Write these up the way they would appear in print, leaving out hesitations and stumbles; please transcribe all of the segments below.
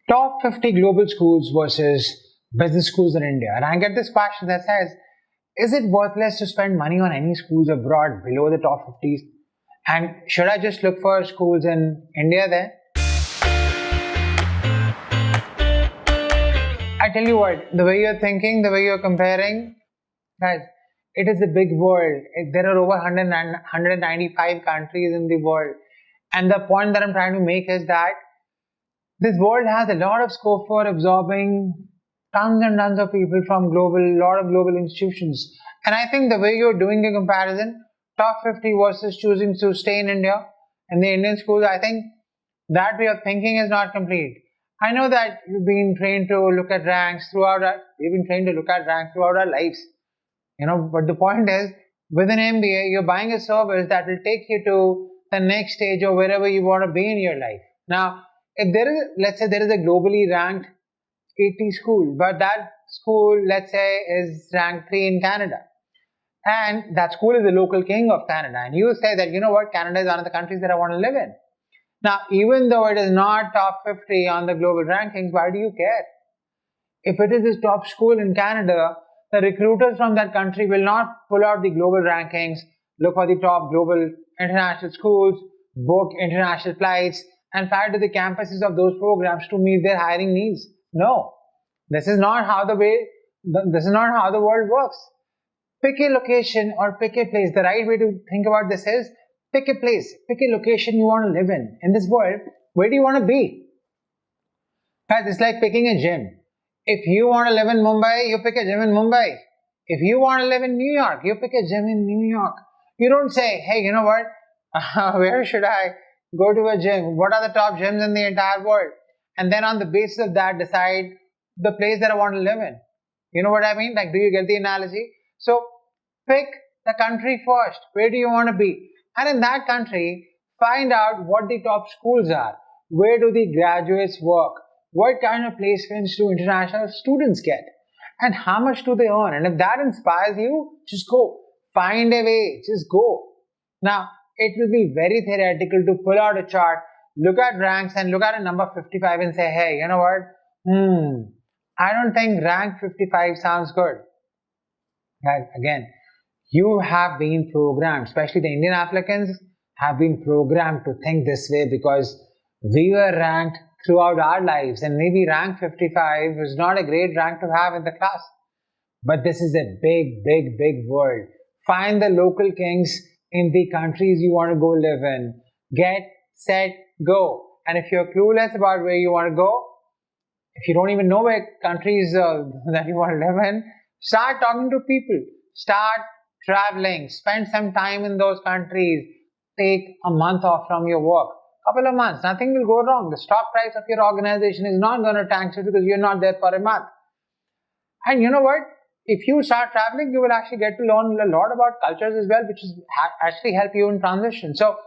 Top 50 global schools versus business schools in India. And I get this question that says, is it worthless to spend money on any schools abroad below the top 50s? And should I just look for schools in India then? I tell you what, the way you're thinking, the way you're comparing, guys, it is a big world. There are over 195 countries in the world. And the point that I'm trying to make is that this world has a lot of scope for absorbing tons and tons of people from a lot of global institutions. And I think the way you're doing a comparison, top 50 versus choosing to stay in India and the Indian schools, I think that way of thinking is not complete. I know that you've been trained to look at ranks throughout our lives. But the point is, with an MBA, you're buying a service that will take you to the next stage or wherever you want to be in your life. Now, if let's say there is a globally ranked 80 school, but that school, let's say, is ranked 3 in Canada. And that school is the local king of Canada. And you say that, you know what, Canada is one of the countries that I want to live in. Now, even though it is not top 50 on the global rankings, why do you care? If it is this top school in Canada, the recruiters from that country will not pull out the global rankings, look for the top global international schools, book international flights, and fly to the campuses of those programs to meet their hiring needs. No, this is not how the world works. Pick a location or pick a place. The right way to think about this is pick a place, pick a location you want to live in this world. Where do you want to be? Guys, it's like picking a gym. If you want to live in Mumbai, you pick a gym in Mumbai. If you want to live in New York, you pick a gym in New York. You don't say, hey, you know what? Where should I go to a gym? What are the top gyms in the entire world? And then on the basis of that, decide the place that I want to live in. You know what I mean? Like, do you get the analogy? So, pick the country first. Where do you want to be? And in that country, find out what the top schools are. Where do the graduates work? What kind of placements do international students get? And how much do they earn? And if that inspires you, just go. Find a way. Just go. Now, it will be very theoretical to pull out a chart, look at ranks and look at a number 55 and say, hey, you know what? I don't think rank 55 sounds good. Guys, again, you have been programmed, especially the Indian applicants have been programmed to think this way because we were ranked throughout our lives, and maybe rank 55 is not a great rank to have in the class. But this is a big, big, big world. Find the local kings in the countries you want to go live in. Get, set, go. And if you're clueless about where you want to go, if you don't even know where countries that you want to live in, start talking to people. Start traveling. Spend some time in those countries. Take a month off from your work. Couple of months. Nothing will go wrong. The stock price of your organization is not going to tank you because you're not there for a month. And you know what? If you start traveling, you will actually get to learn a lot about cultures as well, which is actually help you in transition. So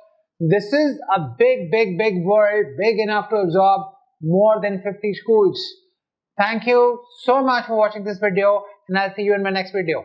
this is a big, big, big world, big enough to absorb more than 50 schools. Thank you so much for watching this video, and I'll see you in my next video.